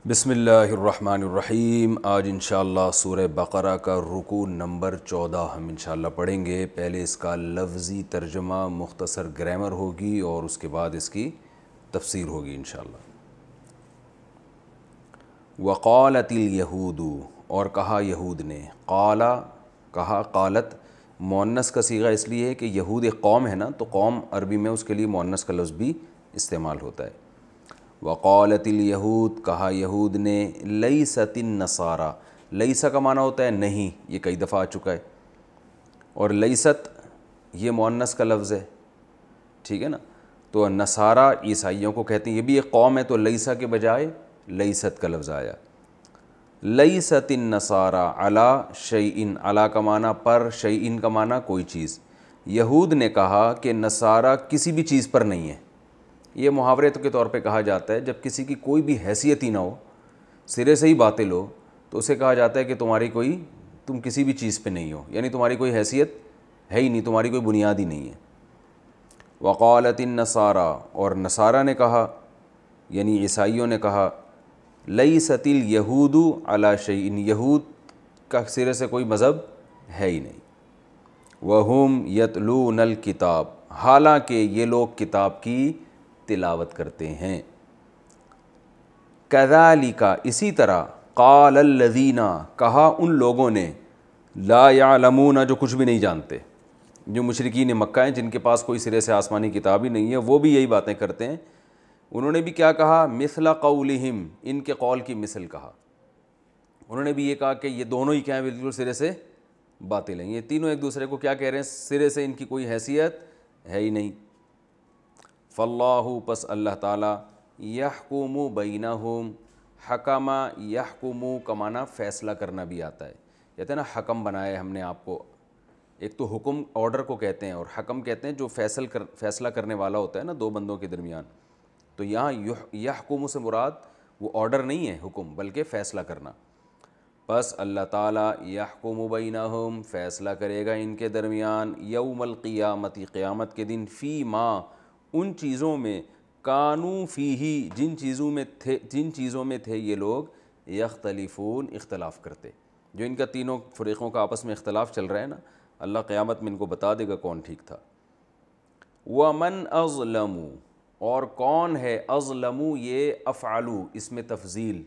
بسم اللہ الرحمن الرحیم۔ آج انشاءاللہ سورہ بقرہ کا رکوع نمبر 14 ہم انشاءاللہ پڑھیں گے۔ پہلے اس کا لفظی ترجمہ، مختصر گرامر ہوگی اور اس کے بعد اس کی تفسیر ہوگی انشاءاللہ۔ وقالت الیہود، اور کہا یہود نے، کہا قالت مؤنث کا صیغہ اس لیے ہے کہ یہود ایک قوم ہے نا، تو قوم عربی میں اس کے لیے مؤنث کا لفظ بھی استعمال ہوتا ہے۔ وقالت الیہود، کہا یہود نے، لیست النصارى، لیسا کا معنی ہوتا ہے نہیں، یہ کئی دفعہ آ چکا ہے، اور لیست یہ مؤنث کا لفظ ہے، ٹھیک ہے نا۔ تو نصارہ عیسائیوں کو کہتے ہیں، یہ بھی ایک قوم ہے، تو لیسا کے بجائے لیست کا لفظ آیا۔ لیست النصارى علی شیء، علی کا معنی پر، شیء کا معنی کوئی چیز۔ یہود نے کہا کہ نصارہ کسی بھی چیز پر نہیں ہے۔ یہ محاورے کے طور پہ کہا جاتا ہے جب کسی کی کوئی بھی حیثیت ہی نہ ہو، سرے سے ہی باطل ہو، تو اسے کہا جاتا ہے کہ تم کسی بھی چیز پہ نہیں ہو، یعنی تمہاری کوئی حیثیت ہے ہی نہیں، تمہاری کوئی بنیاد ہی نہیں ہے۔ وقالت النصارى، اور نصارہ نے کہا یعنی عیسائیوں نے کہا، لیست الیہود علی شیء، یہود کا سرے سے کوئی مذہب ہے ہی نہیں۔ وہم یتلون الکتاب، حالانکہ یہ لوگ کتاب کی تلاوت کرتے ہیں۔ کذالک، اسی طرح، قال الذین، کہا ان لوگوں نے، لا یعلمون، جو کچھ بھی نہیں جانتے، جو مشرکین مکہ ہیں جن کے پاس کوئی سرے سے آسمانی کتاب ہی نہیں ہے، وہ بھی یہی باتیں کرتے ہیں۔ انہوں نے بھی کیا کہا؟ مثل قولہم، ان کے قول کی مثل کہا۔ انہوں نے بھی یہ کہا کہ یہ دونوں ہی کیا ہیں، بالکل سرے سے باطل ہیں، یہ تینوں ایک دوسرے کو کیا کہہ رہے ہیں، سرے سے ان کی کوئی حیثیت ہے ہی نہیں۔ فاللہ، پس اللہ تعالیٰ، یحکم بینہم، حکم یحکم کا معنی فیصلہ کرنا بھی آتا ہے، کہتے ہیں نا حکم بنایا ہم نے آپ کو۔ ایک تو حکم آرڈر کو کہتے ہیں، اور حکم کہتے ہیں جو فیصلہ کرنے والا ہوتا ہے نا دو بندوں کے درمیان۔ تو یہاں یحکم سے مراد وہ آرڈر نہیں ہے حکم، بلکہ فیصلہ کرنا۔ بس اللہ تعالیٰ یحکم بینہم، فیصلہ کرے گا ان کے درمیان، یوم القیامت، قیامت کے دن، فی ما، ان چیزوں میں، کانوا فیہ، جن چیزوں میں تھے یہ لوگ، یختلفون، اختلاف کرتے، جو ان کا تینوں فریقوں کا آپس میں اختلاف چل رہا ہے نا، اللہ قیامت میں ان کو بتا دے گا کون ٹھیک تھا۔ ومن اظلم، اور کون ہے، اظلم یہ افعلو، اس میں تفضیل،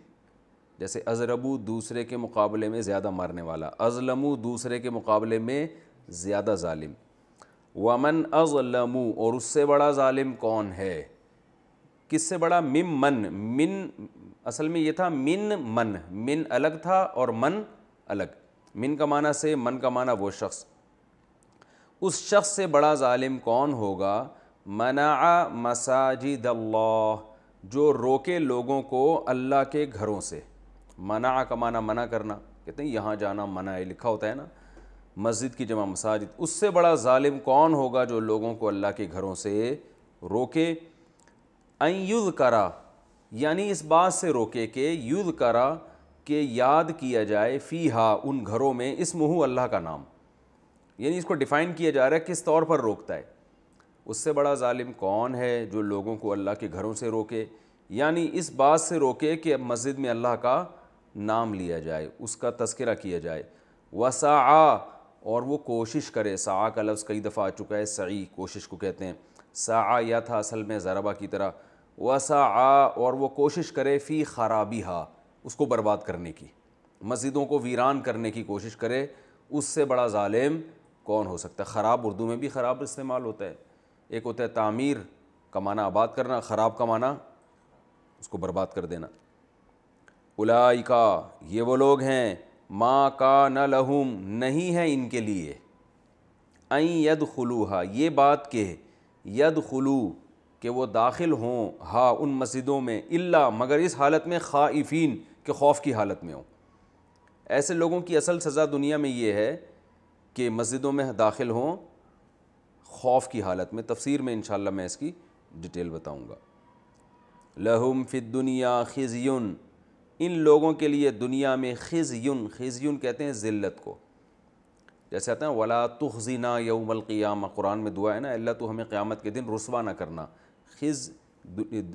جیسے اضربو دوسرے کے مقابلے میں زیادہ مارنے والا، اظلم دوسرے کے مقابلے میں زیادہ ظالم۔ ومن اظلم، اور اس سے بڑا ظالم کون ہے، کس سے بڑا، من اصل میں یہ تھا من الگ تھا اور من الگ، من کا معنی سے، من کا معنی وہ شخص، اس شخص سے بڑا ظالم کون ہوگا، منع مساجد اللہ، جو روکے لوگوں کو اللہ کے گھروں سے۔ منع کا معنی منع کرنا، کہتے ہیں یہاں جانا منع ہے، لکھا ہوتا ہے نا، مسجد کی جمع مساجد۔ اس سے بڑا ظالم کون ہوگا جو لوگوں کو اللہ کے گھروں سے روکے۔ ان یذکر، یعنی اس بات سے روکے کہ یذکر، کہ یاد کیا جائے، فیہا، ان گھروں میں، اسمہ، اللہ کا نام، یعنی اس کو ڈیفائن کیا جا رہا ہے کس طور پر روکتا ہے۔ اس سے بڑا ظالم کون ہے جو لوگوں کو اللہ کے گھروں سے روکے، یعنی اس بات سے روکے کہ مسجد میں اللہ کا نام لیا جائے، اس کا تذکرہ کیا جائے۔ وسعی، اور وہ کوشش کرے، سعی کا لفظ کئی دفعہ آ چکا ہے، سعی کوشش کو کہتے ہیں، سعی یا تھا اصل میں ضربہ کی طرح، وسعی، اور وہ کوشش کرے، فی خرابیہا، اس کو برباد کرنے کی، مسجدوں کو ویران کرنے کی کوشش کرے، اس سے بڑا ظالم کون ہو سکتا ہے۔ خراب اردو میں بھی خراب استعمال ہوتا ہے، ایک ہوتا ہے تعمیر کا معنی آباد کرنا، خراب کا معنی اس کو برباد کر دینا۔ اولئک، یہ وہ لوگ ہیں، ما کان لہم، نہیں ہے ان کے لیے، ان یدخلوہا، یہ بات کہ یدخلو، کہ وہ داخل ہوں، ہاں ان مسجدوں میں، الا، مگر اس حالت میں، خائفین، کہ خوف کی حالت میں ہوں۔ ایسے لوگوں کی اصل سزا دنیا میں یہ ہے کہ مسجدوں میں داخل ہوں خوف کی حالت میں۔ تفسیر میں انشاءاللہ میں اس کی ڈیٹیل بتاؤں گا۔ لہم فی الدنیا خزی، ان لوگوں کے لیے دنیا میں خزی، خزی کہتے ہیں ذلت کو، جیسے آتا ہے ولا تخزنا یوم القیامہ، قرآن میں دعا ہے نا، اللہ تو ہمیں قیامت کے دن رسوا نہ کرنا، خز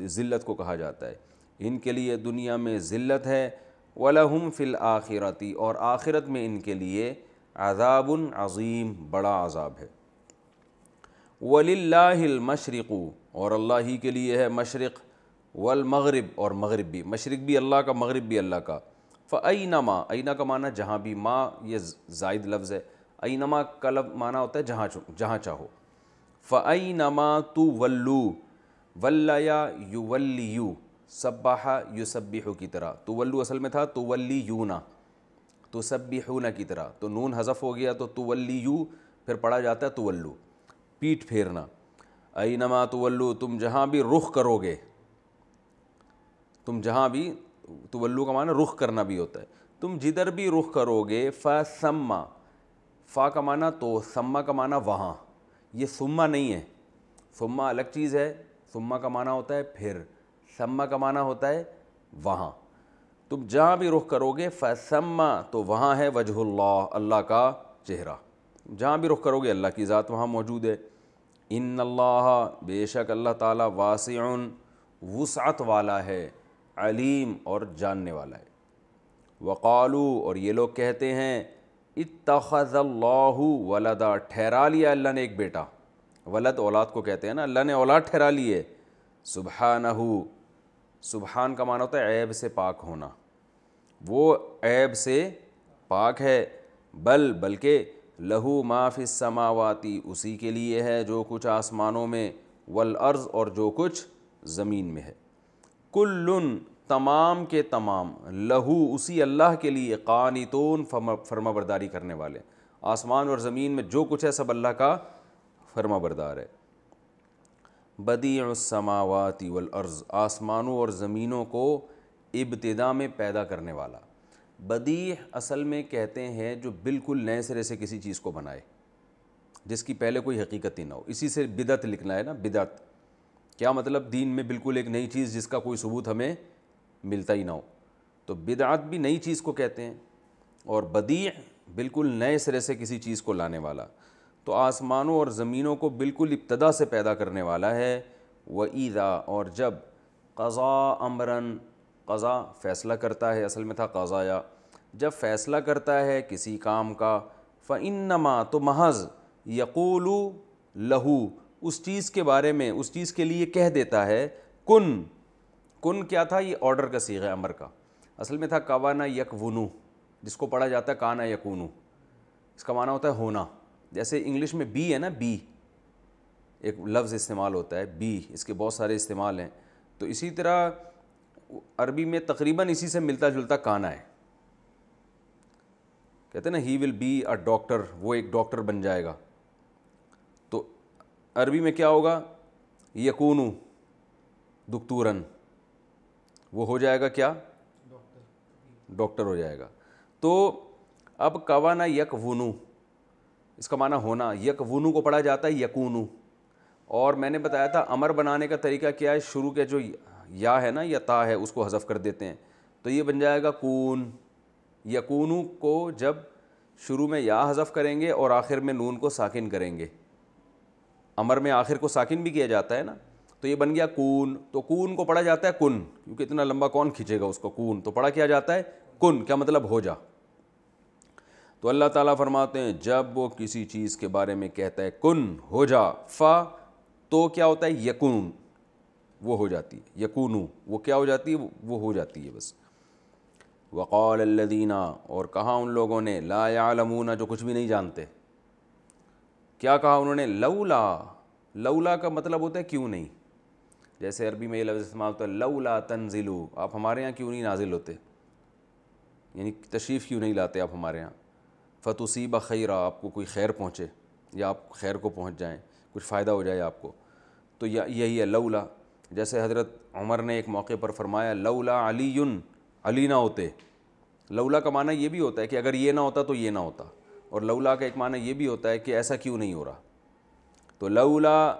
ذلت کو کہا جاتا ہے۔ ان کے لیے دنیا میں ذلت ہے، وَلَهُمْ فِي الْآخِرَةِ اور آخرت میں ان کے لیے عذاب عظیم، بڑا عذاب ہے۔ وَلِلَّهِ الْمَشْرِقُ اور اللہ ہی کے لیے ہے مشرق، والمغرب اور مغرب بھی، مشرق بھی اللہ کا، مغرب بھی اللہ کا۔ فَأَيْنَمَا، اینا کا معنی جہاں بھی، ما یہ زائد لفظ ہے، اینما کا معنی ہوتا ہے جہاں چاہو۔ فَأَيْنَمَا تُوَلُّوا، وَلَّیا یُوَلِّیُّ، سبح یسبح کی طرح، تولو اصل میں تھا تولیون، تسبحون کی طرح، تو نون حذف ہو گیا تو تولیو پھر پڑھا جاتا ہے تولو، پیٹ پھیرنا۔ اینما تولو، تم جہاں بھی رخ کرو گے، تم جہاں بھی، تولو کا معنی رخ کرنا بھی ہوتا ہے، تم جدھر بھی رخ کرو گے، فَثَمَّ، فا کا معنی تو، ثم کا معنی وہاں، یہ ثم نہیں ہے، ثم الگ چیز ہے، ثم کا معنی ہوتا ہے پھر، ثم کا معنی ہوتا ہے وہاں، تم جہاں بھی رخ کرو گے، فَثَمَّ تو وہاں ہے وجہ اللہ، اللہ کا چہرہ، جہاں بھی رخ کرو گے اللہ کی ذات وہاں موجود ہے۔ ان اللہ، بے شک اللہ تعالیٰ، واسع، وسعت والا ہے، علیم اور جاننے والا ہے۔ وقالو اور یہ لوگ کہتے ہیں، اتخذ اللہ ولدا، ٹھہرا لیا اللہ نے ایک بیٹا، ولد اولاد کو کہتے ہیں نا، اللہ نے اولاد ٹھہرا لی ہے۔ سبحانہ، سبحان کا معنی ہوتا ہے عیب سے پاک ہونا، وہ عیب سے پاک ہے، بلکہ لہو ما فی السماواتی، اسی کے لیے ہے جو کچھ آسمانوں میں، والارض اور جو کچھ زمین میں ہے، کلن تمام کے تمام، لہو اسی اللہ کے لیے، قانتون فرما برداری کرنے والے، آسمان اور زمین میں جو کچھ ہے سب اللہ کا فرما بردار ہے۔ بدیع السماوات والارض، آسمانوں اور زمینوں کو ابتدا میں پیدا کرنے والا۔ بدیع اصل میں کہتے ہیں جو بالکل نئے سرے سے کسی چیز کو بنائے، جس کی پہلے کوئی حقیقت ہی نہ ہو، اسی سے بدعت لکھنا ہے نا، بدعت کیا مطلب، دین میں بالکل ایک نئی چیز جس کا کوئی ثبوت ہمیں ملتا ہی نہ ہو، تو بدعت بھی نئی چیز کو کہتے ہیں، اور بدیع بالکل نئے سرے سے کسی چیز کو لانے والا، تو آسمانوں اور زمینوں کو بالکل ابتدا سے پیدا کرنے والا ہے۔ وَإِذَا اور جب، قضا امراً، قضا فیصلہ کرتا ہے، اصل میں تھا قضایا، جب فیصلہ کرتا ہے کسی کام کا، فَإِنَّمَا تو محض، یقول لہو اس چیز کے بارے میں، اس چیز کے لیے کہہ دیتا ہے، کن، کن کیا تھا، یہ آرڈر کا صیغہ امر کا، اصل میں تھا کوانا یکونو، جس کو پڑھا جاتا ہے کانا یکونو، اس کا معنی ہوتا ہے ہونا، جیسے انگلش میں بی ہے نا، بی ایک لفظ استعمال ہوتا ہے، بی، اس کے بہت سارے استعمال ہیں، تو اسی طرح عربی میں تقریباً اسی سے ملتا جلتا کانا ہے، کہتے ہیں نا ہی ول بی اے ڈاکٹر، وہ ایک ڈاکٹر بن جائے گا، تو عربی میں کیا ہوگا، یکونو دکتورن، وہ ہو جائے گا کیا، ڈاکٹر ہو جائے گا۔ تو اب کوانا یکونو، اس کا معنی ہونا، یکونو کو پڑھا جاتا ہے یکونو، اور میں نے بتایا تھا امر بنانے کا طریقہ کیا ہے، شروع کے جو یا ہے نا یا تا ہے اس کو حذف کر دیتے ہیں، تو یہ بن جائے گا کون، یکونو کو جب شروع میں یا حذف کریں گے اور آخر میں نون کو ساکن کریں گے، امر میں آخر کو ساکن بھی کیا جاتا ہے نا، تو یہ بن گیا کون، تو کون کو پڑھا جاتا ہے کن، کیونکہ اتنا لمبا کون کھینچے گا اس کو، کون تو پڑھا کیا جاتا ہے کن، کیا مطلب ہو جا۔ تو اللہ تعالیٰ فرماتے ہیں جب وہ کسی چیز کے بارے میں کہتا ہے کن ہو جا، فا تو کیا ہوتا ہے یکون، وہ ہو جاتی ہے، یکونو وہ کیا ہو جاتی ہے، وہ ہو جاتی ہے بس۔ وقال الذین اور کہا ان لوگوں نے، لا یعلمون جو کچھ بھی نہیں جانتے، کیا کہا انہوں نے، لولا، لولا کا مطلب ہوتا ہے کیوں نہیں، جیسے عربی میں یہ لفظ استعمال ہوتا ہے لولا تنزلوا، آپ ہمارے یہاں کیوں نہیں نازل ہوتے، یعنی تشریف کیوں نہیں لاتے آپ ہمارے یہاں، فتصیب خیرا، آپ کو کوئی خیر پہنچے یا آپ خیر کو پہنچ جائیں، کچھ فائدہ ہو جائے آپ کو، تو یہی ہے لولا۔ جیسے حضرت عمر نے ایک موقع پر فرمایا لولا علی، علی نہ ہوتے، لولا کا معنی یہ بھی ہوتا ہے کہ اگر یہ نہ ہوتا تو یہ نہ ہوتا، اور لولا کا ایک معنی یہ بھی ہوتا ہے کہ ایسا کیوں نہیں ہو رہا، تو لولا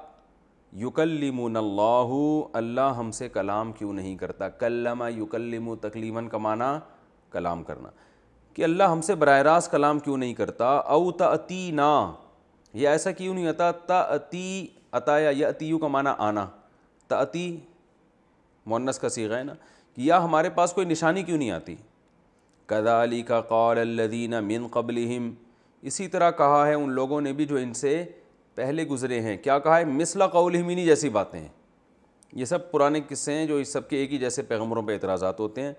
یکلمنا اللہ، اللہ ہم سے کلام کیوں نہیں کرتا، کلم یکلم تکلیما کا معنی کلام کرنا، کہ اللہ ہم سے براہ راست کلام کیوں نہیں کرتا، او تأتینا، یہ ایسا کیوں نہیں ہوتا، تأتی، عطایا یأتیو کا معنی آنا، تأتی مؤنث کا صیغہ ہے نا، کہ یا ہمارے پاس کوئی نشانی کیوں نہیں آتی. کذالک قال الذین من قبلہم، اسی طرح کہا ہے ان لوگوں نے بھی جو ان سے پہلے گزرے ہیں. کیا کہا ہے؟ مثل قولہم، انہی جیسی باتیں ہیں. یہ سب پرانے قصے ہیں جو اس سب کے ایک ہی جیسے پیغمبروں پہ اعتراضات ہوتے ہیں.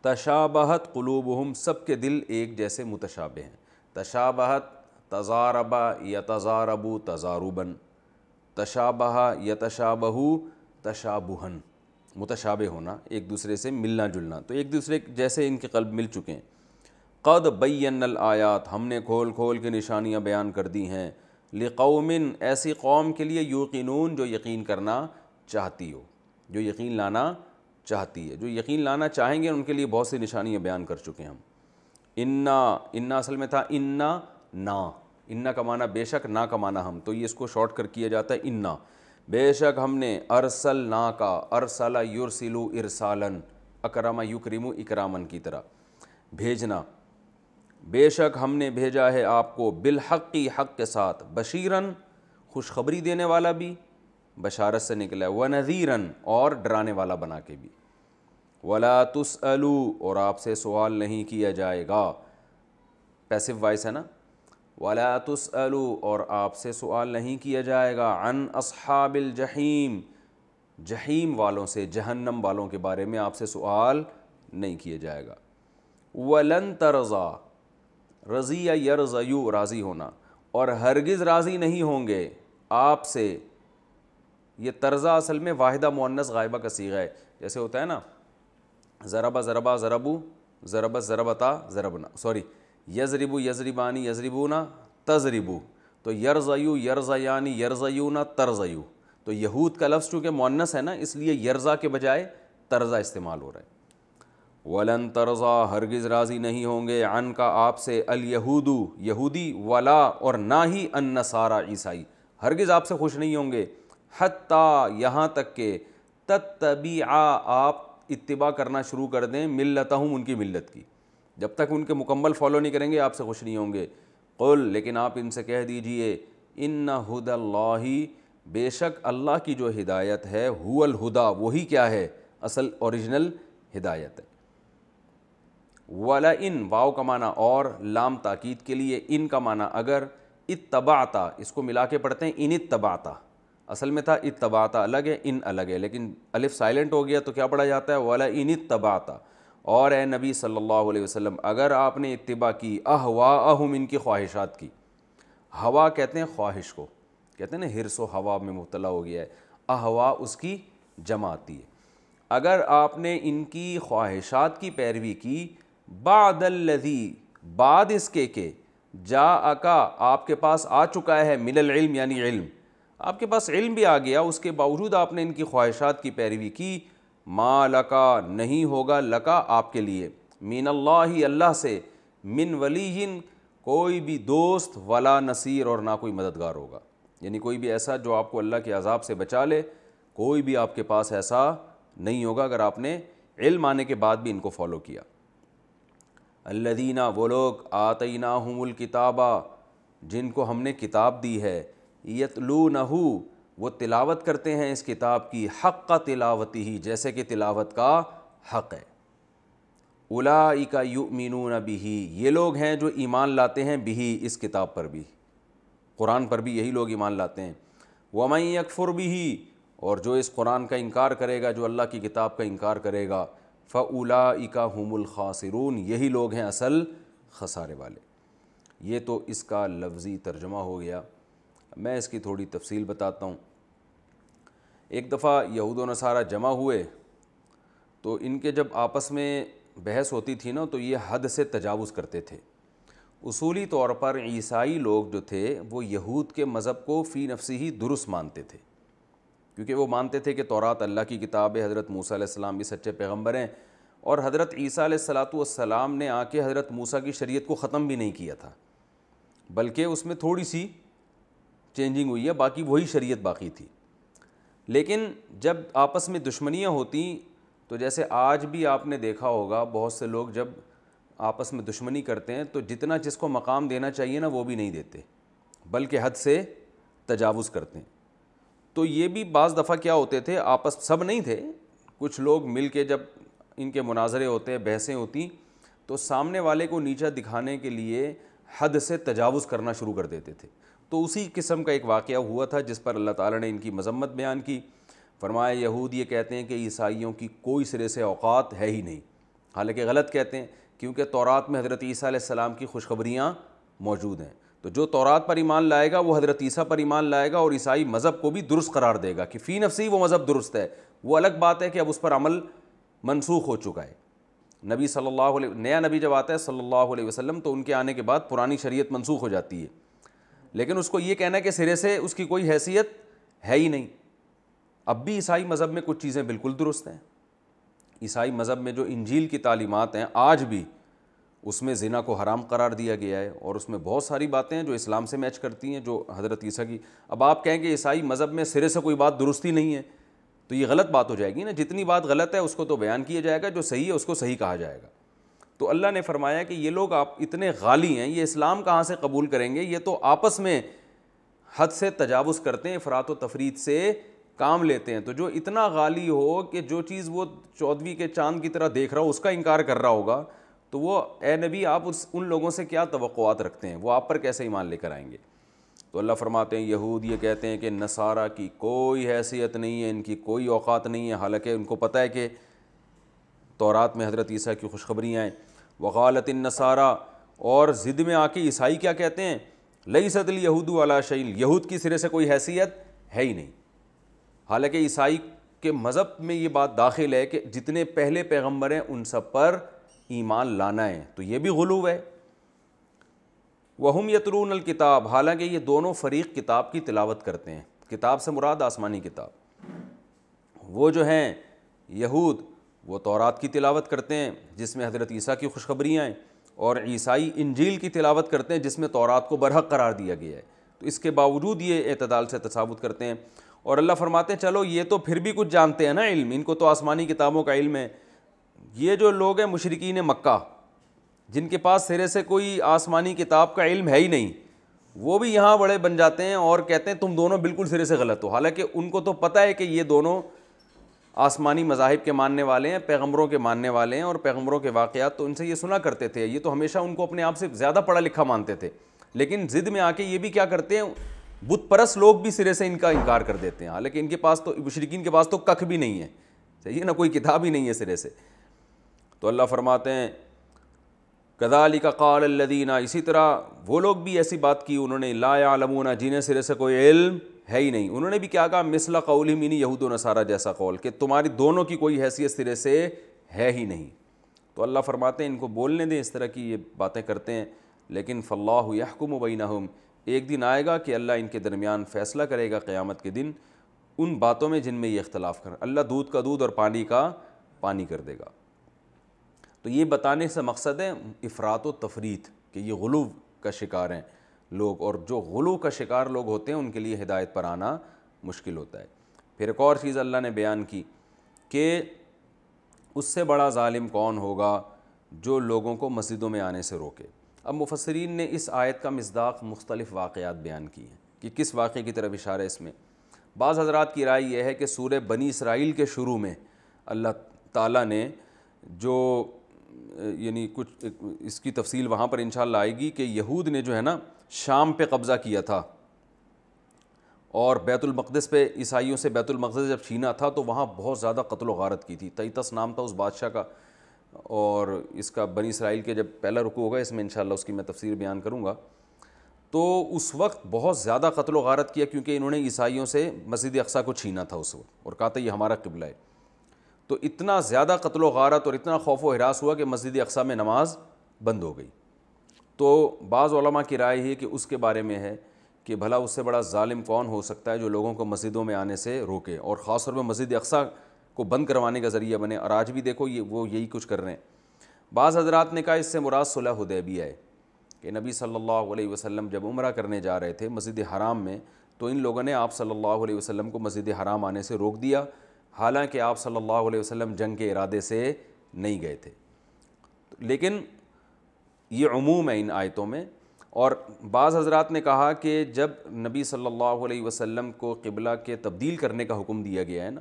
تشابہت قلوبہم، سب کے دل ایک جیسے متشابہ ہیں. تشابہت، تضارب یتضارب تضاربا، تشابہ یتشابہ تشابہن، متشابہ ہونا، ایک دوسرے سے ملنا جلنا. تو ایک دوسرے جیسے ان کے قلب مل چکے ہیں. قد بینا الآیات، ہم نے کھول کھول کے نشانیاں بیان کر دی ہیں. لقوم، ایسی قوم کے لیے، یوقنون، جو یقین کرنا چاہتی ہو، جو یقین لانا چاہتی ہے، جو یقین لانا چاہیں گے ان کے لیے بہت سی نشانیاں بیان کر چکے ہیں ہم. انا اصل میں تھا انا کا معنی بے شک، نا کا معنی ہم، تو یہ اس کو شارٹ کر کیا جاتا ہے انا. بے شک ہم نے، ارسلنا کا، ارسل یرسلو ارسالن، اکرم یکرم اکرامن کی طرح بھیجنا. بے شک ہم نے بھیجا ہے آپ کو بالحق، حق کے ساتھ، بشیرن، خوشخبری دینے والا بھی، بشارت سے نکلا ہے، ونذیرن، اور ڈرانے والا بنا کے بھی. ولا تسألوا، اور آپ سے سوال نہیں کیا جائے گا، پیسو وائس ہے نا. ولا تسألوا، اور آپ سے سوال نہیں کیا جائے گا، عن اصحاب الجحیم، جحیم والوں سے، جہنم والوں کے بارے میں آپ سے سوال نہیں کیا جائے گا. ولن ترضی، رضی یا یرضی، راضی ہونا، اور ہرگز راضی نہیں ہوں گے آپ سے. یہ ترضا اصل میں واحدہ مؤنث غائبہ کا صیغہ ہے. جیسے ہوتا ہے نا، ضربہ ضربا ضربو، ضربت ضربتا ضربنا، سوری، یضربو یضربانی یضربونا تضربو، تو یرزیو یرزیانی یرزیونا ترزیو. تو یہود کا لفظ چونکہ مؤنث ہے نا، اس لیے یرزا کے بجائے ترزا استعمال ہو رہا ہے. ولن ترضا، ہرگز راضی نہیں ہوں گے، عن کا آپ سے، الیہود، یہودی، ولا، اور نہ ہی النصارى، عیسائی، ہرگز آپ سے خوش نہیں ہوں گے، حتیٰ، یہاں تک کہ، تتبعا، آپ اتباع کرنا شروع کر دیں، ملتہم، ان کی ملت کی. جب تک ان کے مکمل فالو نہیں کریں گے آپ سے خوش نہیں ہوں گے. قل، لیکن آپ ان سے کہہ دیجئے، ان ھدی اللہ، بے شک اللہ کی جو ہدایت ہے، ھو الھدی، وہی کیا ہے؟ اصل اوریجنل ہدایت ہے. وَلَئِن، واو کا معنی اور، لام تاکید کے لیے، ان کا معنی اگر، اتبعتا، اس کو ملا کے پڑھتے ہیں ان اتبعتا، اصل میں تھا اتبعتا الگ ہے، ان الگ ہے، لیکن الف سائلنٹ ہو گیا تو کیا پڑھا جاتا ہے؟ وَلَئِن اتبعتا، اور اے نبی صلی اللہ علیہ وسلم اگر آپ نے اتباع کی، اہواءہم، ان کی خواہشات کی. ہوا کہتے ہیں خواہش کو، کہتے ہیں نا حرص و ہوا میں مبتلا ہو گیا ہے، اہواء اس کی جمع آتی ہے. اگر آپ نے ان کی خواہشات کی پیروی کی، بعد الذی، بعد اس کے کہ، جاءکا، آپ کے پاس آ چکا ہے، من العلم، یعنی علم، آپ کے پاس علم بھی آ گیا، اس کے باوجود آپ نے ان کی خواہشات کی پیروی کی، ما لکا، نہیں ہوگا، لکا، آپ کے لیے، من اللہ، اللہ سے، من ولی، کوئی بھی دوست، ولا نصیر، اور نہ کوئی مددگار ہوگا. یعنی کوئی بھی ایسا جو آپ کو اللہ کے عذاب سے بچا لے، کوئی بھی آپ کے پاس ایسا نہیں ہوگا اگر آپ نے علم آنے کے بعد بھی ان کو فالو کیا. الذین، وہ لوگ، آتیناہم الکتاب، جن کو ہم نے کتاب دی ہے، یتلونہ، وہ تلاوت کرتے ہیں اس کتاب کی، حق تلاوتہ، جیسے کہ تلاوت کا حق ہے. اولئک یؤمنون بہ، یہ لوگ ہیں جو ایمان لاتے ہیں، بہ، اس کتاب پر بھی، قرآن پر بھی یہی لوگ ایمان لاتے ہیں. ومن یکفر بہ، اور جو اس قرآن کا انکار کرے گا، جو اللہ کی کتاب کا انکار کرے گا، فاولئک هم الخاسرون، یہی لوگ ہیں اصل خسارے والے. یہ تو اس کا لفظی ترجمہ ہو گیا. میں اس کی تھوڑی تفصیل بتاتا ہوں. ایک دفعہ یہود و نصارہ جمع ہوئے تو ان کے جب آپس میں بحث ہوتی تھی نا، تو یہ حد سے تجاوز کرتے تھے. اصولی طور پر عیسائی لوگ جو تھے وہ یہود کے مذہب کو فی نفسی ہی درست مانتے تھے، کیونکہ وہ مانتے تھے کہ تورات اللہ کی کتاب ہے، حضرت موسیٰ علیہ السلام بھی سچے پیغمبر ہیں، اور حضرت عیسیٰ علیہ السلام نے آ کے حضرت موسیٰ کی شریعت کو ختم بھی نہیں کیا تھا، بلکہ اس میں تھوڑی سی چینجنگ ہوئی ہے، باقی وہی شریعت باقی تھی. لیکن جب آپس میں دشمنیاں ہوتیں تو جیسے آج بھی آپ نے دیکھا ہوگا بہت سے لوگ جب آپس میں دشمنی کرتے ہیں تو جتنا جس کو مقام دینا چاہیے نا وہ بھی نہیں دیتے، بلکہ حد سے تجاوز کرتے ہیں. تو یہ بھی بعض دفعہ کیا ہوتے تھے، آپس، سب نہیں تھے، کچھ لوگ مل کے جب ان کے مناظرے ہوتے ہیں، بحثیں ہوتی، تو سامنے والے کو نیچا دکھانے کے لیے حد سے تجاوز کرنا شروع کر دیتے تھے۔ تو اسی قسم کا ایک واقعہ ہوا تھا جس پر اللہ تعالیٰ نے ان کی مذمت بیان کی۔ فرمایا یہود یہ کہتے ہیں کہ عیسائیوں کی کوئی سرے سے اوقات ہے ہی نہیں، حالانکہ غلط کہتے ہیں، کیونکہ تورات میں حضرت عیسیٰ علیہ السلام کی خوشخبریاں موجود ہیں۔ تو جو تورات پر ایمان لائے گا وہ حضرت عیسیٰ پر ایمان لائے گا اور عیسائی مذہب کو بھی درست قرار دے گا کہ فی نفسی وہ مذہب درست ہے۔ وہ الگ بات ہے کہ اب اس پر عمل منسوخ ہو چکا ہے۔ نبی صلی اللہ علیہ نیا نبی جب آتا ہے صلی اللہ علیہ وسلم تو ان کے آنے کے بعد پرانی شریعت منسوخ ہو جاتی ہے، لیکن اس کو یہ کہنا ہے کہ سرے سے اس کی کوئی حیثیت ہے ہی نہیں۔ اب بھی عیسائی مذہب میں کچھ چیزیں بالکل درست ہیں۔ عیسائی مذہب میں جو انجیل کی تعلیمات ہیں آج بھی اس میں زنا کو حرام قرار دیا گیا ہے، اور اس میں بہت ساری باتیں ہیں جو اسلام سے میچ کرتی ہیں، جو حضرت عیسیٰ کی۔ اب آپ کہیں کہ عیسائی مذہب میں سرے سے کوئی بات درست ہی نہیں ہے تو یہ غلط بات ہو جائے گی نا۔ جتنی بات غلط ہے اس کو تو بیان کیا جائے گا، جو صحیح ہے اس کو صحیح کہا جائے گا۔ تو اللہ نے فرمایا کہ یہ لوگ آپ اتنے غالی ہیں، یہ اسلام کہاں سے قبول کریں گے؟ یہ تو آپس میں حد سے تجاوز کرتے ہیں، افراط و تفریط سے کام لیتے ہیں۔ تو جو اتنا غالی ہو کہ جو چیز وہ 14ویں کے چاند کی طرح دیکھ رہا ہو اس کا انکار کر رہا ہوگا، تو وہ اے نبی آپ ان لوگوں سے کیا توقعات رکھتے ہیں؟ وہ آپ پر کیسے ایمان لے کر آئیں گے؟ تو اللہ فرماتے ہیں یہود یہ کہتے ہیں کہ نصارہ کی کوئی حیثیت نہیں ہے، ان کی کوئی اوقات نہیں ہے، حالانکہ ان کو پتہ ہے کہ تورات میں حضرت عیسیٰ کی خوشخبریاں ہیں۔ وقالت النصارى، اور ضد میں آ کے عیسائی کیا کہتے ہیں؟ لیست الیہود علی شیء، یہود کی سرے سے کوئی حیثیت ہے ہی نہیں۔ حالانکہ عیسائی کے مذہب میں یہ بات داخل ہے کہ جتنے پہلے پیغمبر ہیں ان سب پر ایمان لانا ہے، تو یہ بھی غلو ہے۔ وہم یتلون الکتاب، حالانکہ یہ دونوں فریق کتاب کی تلاوت کرتے ہیں۔ کتاب سے مراد آسمانی کتاب۔ وہ جو ہیں یہود وہ تورات کی تلاوت کرتے ہیں جس میں حضرت عیسیٰ کی خوشخبریاں ہیں، اور عیسائی انجیل کی تلاوت کرتے ہیں جس میں تورات کو برحق قرار دیا گیا ہے۔ تو اس کے باوجود یہ اعتدال سے تثابت کرتے ہیں، اور اللہ فرماتے ہیں چلو یہ تو پھر بھی کچھ جانتے ہیں نا، علم ان کو تو آسمانی کتابوں کا علم ہے۔ یہ جو لوگ ہیں مشرکین مکہ جن کے پاس سرے سے کوئی آسمانی کتاب کا علم ہے ہی نہیں، وہ بھی یہاں بڑے بن جاتے ہیں اور کہتے ہیں تم دونوں بالکل سرے سے غلط ہو، حالانکہ ان کو تو پتہ ہے کہ یہ دونوں آسمانی مذاہب کے ماننے والے ہیں، پیغمبروں کے ماننے والے ہیں، اور پیغمبروں کے واقعات تو ان سے یہ سنا کرتے تھے، یہ تو ہمیشہ ان کو اپنے آپ سے زیادہ پڑھا لکھا مانتے تھے، لیکن ضد میں آ کے یہ بھی کیا کرتے ہیں، بت پرست لوگ بھی سرے سے ان کا انکار کر دیتے ہیں، حالانکہ ان کے پاس تو مشرکین کے پاس تو ککھ بھی نہیں ہے، صحیح نا، کوئی کتاب ہی نہیں ہے سرے سے۔ تو اللہ فرماتے ہیں کذالک قال الذین، اسی طرح وہ لوگ بھی ایسی بات کی انہوں نے، لا یعلمون، جنہیں سرے سے کوئی علم ہے ہی نہیں، انہوں نے بھی کیا کہا، مثل قولہم، یعنی یہود و نصارہ جیسا قول، کہ تمہاری دونوں کی کوئی حیثیت سرے سے ہے ہی نہیں۔ تو اللہ فرماتے ہیں ان کو بولنے دیں، اس طرح کی یہ باتیں کرتے ہیں، لیکن فاللہ یحکم بینہم، ایک دن آئے گا کہ اللہ ان کے درمیان فیصلہ کرے گا قیامت کے دن ان باتوں میں جن میں یہ اختلاف کر، اللہ دودھ کا دودھ اور پانی کا پانی کر دے گا۔ تو یہ بتانے سے مقصد ہے افراط و تفریط، کہ یہ غلو کا شکار ہیں لوگ، اور جو غلو کا شکار لوگ ہوتے ہیں ان کے لیے ہدایت پر آنا مشکل ہوتا ہے۔ پھر ایک اور چیز اللہ نے بیان کی کہ اس سے بڑا ظالم کون ہوگا جو لوگوں کو مسجدوں میں آنے سے روکے۔ اب مفسرین نے اس آیت کا مصداق مختلف واقعات بیان کی ہیں کہ کس واقعے کی طرف اشارہ ہے اس میں۔ بعض حضرات کی رائے یہ ہے کہ سورہ بنی اسرائیل کے شروع میں اللہ تعالیٰ نے جو یعنی کچھ اس کی تفصیل وہاں پر انشاءاللہ آئے گی کہ یہود نے جو ہے نا شام پہ قبضہ کیا تھا، اور بیت المقدس پہ عیسائیوں سے بیت المقدس جب چھینا تھا تو وہاں بہت زیادہ قتل و غارت کی تھی۔ تیتس نام تھا اس بادشاہ کا، اور اس کا بنی اسرائیل کے جب پہلا رکوع ہوگا اس میں انشاءاللہ اس کی میں تفسیر بیان کروں گا۔ تو اس وقت بہت زیادہ قتل و غارت کیا کیونکہ انہوں نے عیسائیوں سے مسجد اقصیٰ کو چھینا تھا اس وقت، اور کہا تھا یہ ہمارا قبلہ ہے۔ تو اتنا زیادہ قتل و غارت اور اتنا خوف و ہراس ہوا کہ مسجد اقصیٰ میں نماز بند ہو گئی۔ تو بعض علماء کی رائے یہ کہ اس کے بارے میں ہے کہ بھلا اس سے بڑا ظالم کون ہو سکتا ہے جو لوگوں کو مسجدوں میں آنے سے روکے، اور خاص طور پہ مسجد اقصیٰ کو بند کروانے کا ذریعہ بنے، اور آج بھی دیکھو وہ یہی کچھ کر رہے ہیں۔ بعض حضرات نے کہا اس سے مراد صلح حدیبیہ ہے کہ نبی صلی اللہ علیہ وسلم جب عمرہ کرنے جا رہے تھے مسجد حرام میں تو ان لوگوں نے آپ صلی اللہ علیہ وسلم کو مسجد حرام آنے سے روک دیا، حالانکہ آپ صلی اللہ علیہ وسلم جنگ کے ارادے سے نہیں گئے تھے۔ لیکن یہ عموم ہے ان آیتوں میں۔ اور بعض حضرات نے کہا کہ جب نبی صلی اللہ علیہ وسلم کو قبلہ کے تبدیل کرنے کا حکم دیا گیا ہے نا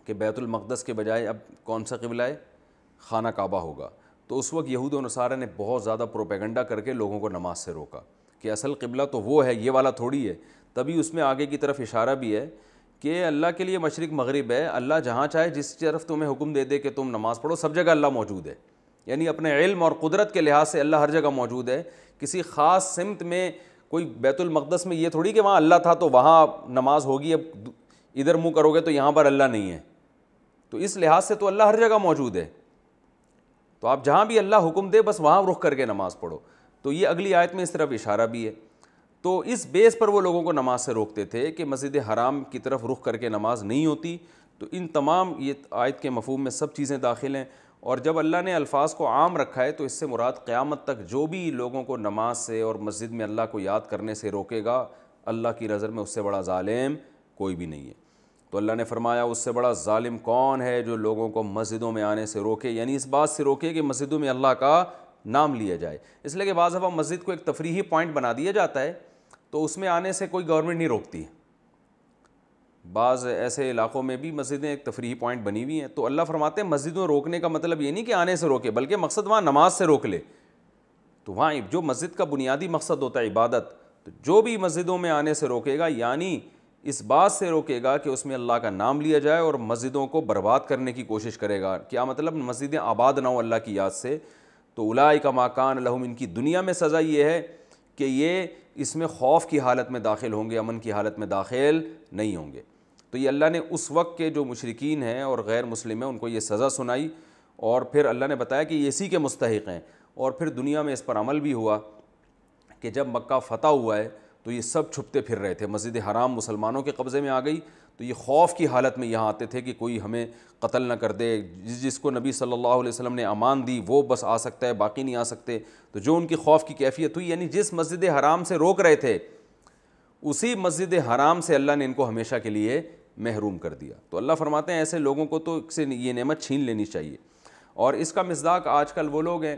کہ بیت المقدس کے بجائے اب کون سا قبلہ ہے؟ خانہ کعبہ ہوگا. تو اس وقت یہود و نصارہ نے بہت زیادہ پروپیگنڈا کر کے لوگوں کو نماز سے روکا کہ اصل قبلہ تو وہ ہے، یہ والا تھوڑی ہے. تبھی اس میں آگے کی طرف اشارہ بھی ہے کہ اللہ کے لیے مشرق مغرب ہے. اللہ جہاں چاہے جس طرف تمہیں حکم دے دے کہ تم نماز پڑھو، سب جگہ اللہ موجود ہے. یعنی اپنے علم اور قدرت کے لحاظ سے اللہ ہر جگہ موجود ہے. کسی خاص سمت میں کوئی بیت المقدس میں یہ تھوڑی کہ وہاں اللہ تھا تو وہاں نماز ہوگی، اب ادھر منہ کرو گے تو یہاں پر اللہ نہیں ہے. تو اس لحاظ سے تو اللہ ہر جگہ موجود ہے. تو آپ جہاں بھی اللہ حکم دے بس وہاں رخ کر کے نماز پڑھو. تو یہ اگلی آیت میں اس طرف اشارہ بھی ہے. تو اس بیس پر وہ لوگوں کو نماز سے روکتے تھے کہ مسجد حرام کی طرف رخ کر کے نماز نہیں ہوتی. تو ان تمام یہ آیت کے مفہوم میں سب چیزیں داخل ہیں. اور جب اللہ نے الفاظ کو عام رکھا ہے تو اس سے مراد قیامت تک جو بھی لوگوں کو نماز سے اور مسجد میں اللہ کو یاد کرنے سے روکے گا، اللہ کی نظر میں اس سے بڑا ظالم کوئی بھی نہیں ہے. تو اللہ نے فرمایا اس سے بڑا ظالم کون ہے جو لوگوں کو مسجدوں میں آنے سے روکے، یعنی اس بات سے روکے کہ مسجدوں میں اللہ کا نام لیا جائے. اس لیے کہ بعض دفعہ مسجد کو ایک تفریحی پوائنٹ بنا دیا جاتا ہے تو اس میں آنے سے کوئی گورنمنٹ نہیں روکتی. بعض ایسے علاقوں میں بھی مسجدیں ایک تفریحی پوائنٹ بنی ہوئی ہیں. تو اللہ فرماتے ہیں مسجدوں روکنے کا مطلب یہ نہیں کہ آنے سے روکے، بلکہ مقصد وہاں نماز سے روک لے. تو وہاں جو مسجد کا بنیادی مقصد ہوتا ہے عبادت، تو جو بھی مسجدوں میں آنے سے روکے گا یعنی اس بات سے روکے گا کہ اس میں اللہ کا نام لیا جائے اور مسجدوں کو برباد کرنے کی کوشش کرے گا. کیا مطلب؟ مسجدیں آباد نہ ہوں اللہ کی یاد سے. تو اولئک ما کان لہم، ان کی دنیا میں سزا یہ ہے کہ یہ اس میں خوف کی حالت میں داخل ہوں گے، امن کی حالت میں داخل نہیں ہوں گے. تو یہ اللہ نے اس وقت کے جو مشرکین ہیں اور غیر مسلم ہیں ان کو یہ سزا سنائی، اور پھر اللہ نے بتایا کہ یہ اسی کے مستحق ہیں. اور پھر دنیا میں اس پر عمل بھی ہوا کہ جب مکہ فتح ہوا ہے تو یہ سب چھپتے پھر رہے تھے. مسجد حرام مسلمانوں کے قبضے میں آ گئی تو یہ خوف کی حالت میں یہاں آتے تھے کہ کوئی ہمیں قتل نہ کر دے. جس کو نبی صلی اللہ علیہ وسلم نے امان دی وہ بس آ سکتا ہے، باقی نہیں آ سکتے. تو جو ان کی خوف کی کیفیت ہوئی، یعنی جس مسجد حرام سے روک رہے تھے اسی مسجد حرام سے اللہ نے ان کو ہمیشہ کے لیے محروم کر دیا. تو اللہ فرماتے ہیں ایسے لوگوں کو تو سے یہ نعمت چھین لینی چاہیے. اور اس کا مصداق آج کل وہ لوگ ہیں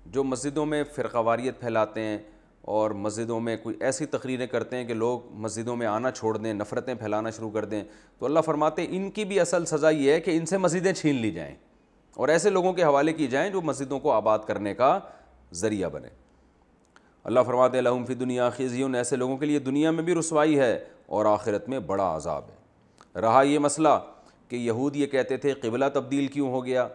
جو مسجدوں میں فرقہ واریت پھیلاتے ہیں اور مسجدوں میں کوئی ایسی تقریریں کرتے ہیں کہ لوگ مسجدوں میں آنا چھوڑ دیں، نفرتیں پھیلانا شروع کر دیں. تو اللہ فرماتے ہیں ان کی بھی اصل سزا یہ ہے کہ ان سے مسجدیں چھین لی جائیں اور ایسے لوگوں کے حوالے کی جائیں جو مسجدوں کو آباد کرنے کا ذریعہ بنے. اللہ فرماتے ہیں لہم فی دنیا خزی، ایسے لوگوں کے لیے دنیا میں بھی رسوائی ہے اور آخرت میں بڑا عذاب ہے. رہا یہ مسئلہ کہ یہود یہ کہتے تھے قبلہ تبدیل کیوں ہو گیا،